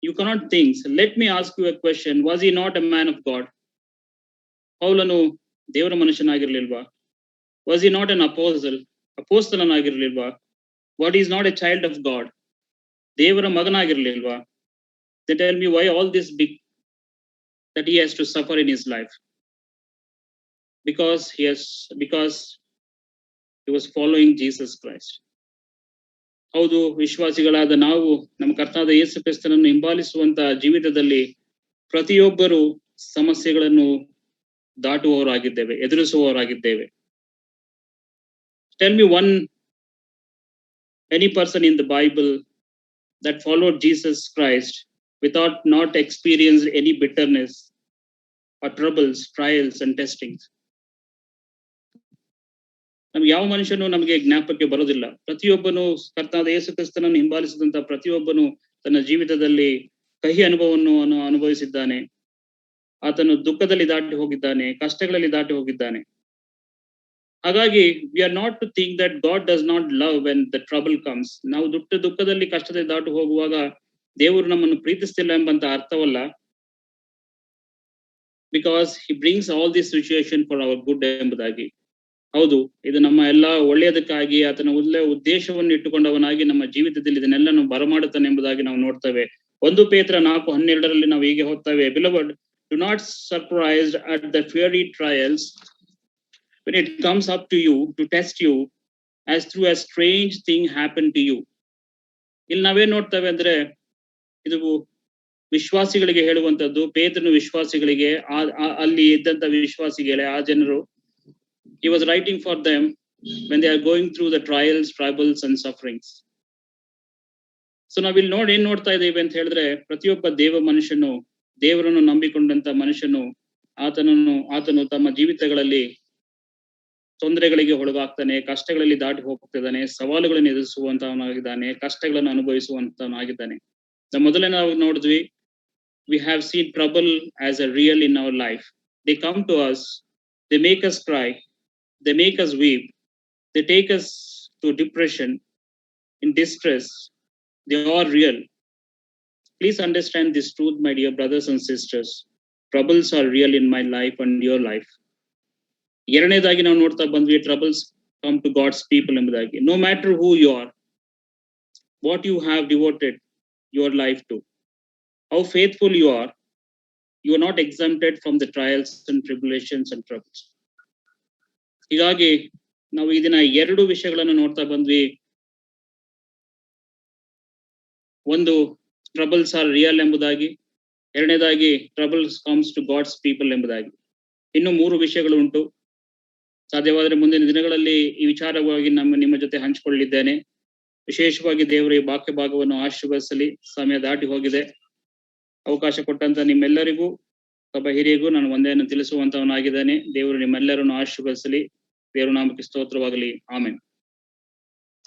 you cannot think. Let me ask you a question. Was he not a man of God? ಪೌಲನು ದೇವರ ಮನುಷ್ಯನಾಗಿರ್ಲಿಲ್ವಾ? Was he not an apostle? ಅಪೋಸ್ತಲನಾಗಿರ್ಲಿಲ್ವಾ? What is not a child of God? ದೇವರ ಮಗನಾಗಿರ್ಲಿಲ್ವಾ? They tell me why all this big that he has to suffer in his life, because he was following Jesus Christ. ಹೌದು, ವಿಶ್ವಾಸಿಗಳಾದ ನಾವು ನಮ್ಮ ಕರ್ತನಾದ ಯೇಸು ಕ್ರಿಸ್ತನನ್ನು ಹಿಂಬಾಲಿಸುವಂತ ಜೀವಿತದಲ್ಲಿ ಪ್ರತಿಯೊಬ್ಬರು ಸಮಸ್ಯೆಗಳನ್ನು ದಾಟುವವರಾಗಿದ್ದೇವೆ, ಎದುರಿಸುವವರಾಗಿದ್ದೇವೆ. Tell me any person in the Bible that followed Jesus Christ without not experienced any bitterness or troubles, trials and testings. ನಮ್ಗೆ ಯಾವ ಮನುಷ್ಯನು ನಮಗೆ ಜ್ಞಾಪಕಕ್ಕೆ ಬರೋದಿಲ್ಲ. ಪ್ರತಿಯೊಬ್ಬನು ಕರ್ತನಾದ ಯೇಸು ಕ್ರಿಸ್ತನನ್ನು ಹಿಂಬಾಲಿಸಿದಂತ ಪ್ರತಿಯೊಬ್ಬನು ತನ್ನ ಜೀವಿತದಲ್ಲಿ ಕಹಿ ಅನುಭವವನ್ನು ಅನುಭವಿಸಿದ್ದಾನೆ. ಆತನು ದುಃಖದಲ್ಲಿ ದಾಟಿ ಹೋಗಿದ್ದಾನೆ, ಕಷ್ಟಗಳಲ್ಲಿ ದಾಟಿ ಹೋಗಿದ್ದಾನೆ. ಹಾಗಾಗಿ we are not to think that God does not love when the trouble comes. ನಾವು ದುಃಖದಲ್ಲಿ ಕಷ್ಟದಲ್ಲಿ ದಾಟಿ ಹೋಗುವಾಗ ದೇವರು ನಮ್ಮನ್ನು ಪ್ರೀತಿಸ್ತಿಲ್ಲ ಎಂಬಂತ ಅರ್ಥವಲ್ಲ. Because he brings all this situation for our good ಎಂಬುದಾಗಿ. ಹೌದು, ಇದು ನಮ್ಮ ಎಲ್ಲಾ ಒಳ್ಳೆಯದಕ್ಕಾಗಿ ಆತನ ಒಳ್ಳೆಯ ಉದ್ದೇಶವನ್ನು ಇಟ್ಟುಕೊಂಡವನಾಗಿ ನಮ್ಮ ಜೀವಿತದಲ್ಲಿ ಇದನ್ನೆಲ್ಲ ಬರಮಾಡುತ್ತಾನೆ ಎಂಬುದಾಗಿ ನಾವು ನೋಡ್ತೇವೆ. 1 ಪೇತ್ರ 4:12 ನಾವು ಹೀಗೆ ಓದ್ತೇವೆ, Beloved, do not surprised at the fiery trials when it comes up to you to test you as through a strange thing happened to you. ಇಲ್ಲಿ ನಾವೇನ್ ನೋಡ್ತೇವೆ ಅಂದ್ರೆ, ಇದು ವಿಶ್ವಾಸಿಗಳಿಗೆ ಹೇಳುವಂತದ್ದು. ಪೇತ್ರನು ವಿಶ್ವಾಸಿಗಳಿಗೆ, ಅಲ್ಲಿ ಇದ್ದಂತ ವಿಶ್ವಾಸಿಗಳೇ ಆ ಜನರು, he was writing for them when they are going through the trials, troubles and sufferings. So ನಾವಿಲ್ಲಿ ಏನ್ ನೋಡ್ತಾ ಇದ್ದೇವೆ ಅಂತ ಹೇಳಿದ್ರೆ, ಪ್ರತಿಯೊಬ್ಬ ಮನುಷ್ಯನು, ದೇವರನ್ನು ನಂಬಿಕೊಂಡಂತ ಮನುಷ್ಯನು, ಆತನು ತಮ್ಮ ಜೀವಿತಗಳಲ್ಲಿ ತೊಂದರೆಗಳಿಗೆ ಒಳಗಾಗ್ತಾನೆ, ಕಷ್ಟಗಳಲ್ಲಿ ದಾಟಿ ಹೋಗ್ತಿದ್ದಾನೆ, ಸವಾಲುಗಳನ್ನು ಎದುರಿಸುವಂತವನಾಗಿದ್ದಾನೆ, ಕಷ್ಟಗಳನ್ನು ಅನುಭವಿಸುವಂತವನಾಗಿದ್ದಾನೆ. ಮೊದಲೇ ನಾವು ನೋಡಿದ್ವಿ, we have seen trouble as a real in our life. They come to us, they make us cry, they make us weep, they take us to depression, in distress. They are real. Please understand this truth, my dear brothers and sisters. Troubles are real in my life and your life. ಎರಡನೇದಾಗಿ ನಾವು ನೋಡ್ತಾ ಬಂದ್ವಿ, troubles come to God's people ಎಂಬುದಾಗಿ. No matter who you are, what you have devoted your life to, how faithful you are not exempted from the trials and tribulations and troubles. ಹೀಗಾಗಿ ನಾವು ಈ ದಿನ 2 ವಿಷಯಗಳನ್ನು ನೋಡ್ತಾ ಬಂದ್ವಿ. ಒಂದು, troubles are real ಎಂಬುದಾಗಿ. ಎರಡನೇದಾಗಿ, troubles comes to God's people ಎಂಬುದಾಗಿ. ಇನ್ನು 3 ವಿಷಯಗಳು ಉಂಟು. ಸಾಧ್ಯವಾದರೆ ಮುಂದಿನ ದಿನಗಳಲ್ಲಿ ಈ ವಿಚಾರವಾಗಿ ನಿಮ್ಮ ಜೊತೆ ಹಂಚಿಕೊಳ್ಳಿದ್ದೇನೆ. ವಿಶೇಷವಾಗಿ ದೇವರು ಈ ವಾಕ್ಯ ಭಾಗವನ್ನು ಆಶೀರ್ವದಿಸಲಿ. ಸಮಯ ದಾಟಿ ಹೋಗಿದೆ. ಅವಕಾಶ ಕೊಟ್ಟಂತ ನಿಮ್ಮೆಲ್ಲರಿಗೂ, ಸಭಾ ಹಿರಿಯರಿಗೂ ನಾನು ಒಂದೇನು ತಿಳಿಸುವಂತವನಾಗಿದ್ದೇನೆ. ದೇವರು ನಿಮ್ಮೆಲ್ಲರನ್ನು ಆಶೀರ್ವದಿಸಲಿ. ದೇವರ ನಾಮಕ್ಕೆ ಸ್ತೋತ್ರವಾಗಲಿ. ಆಮೆನ್.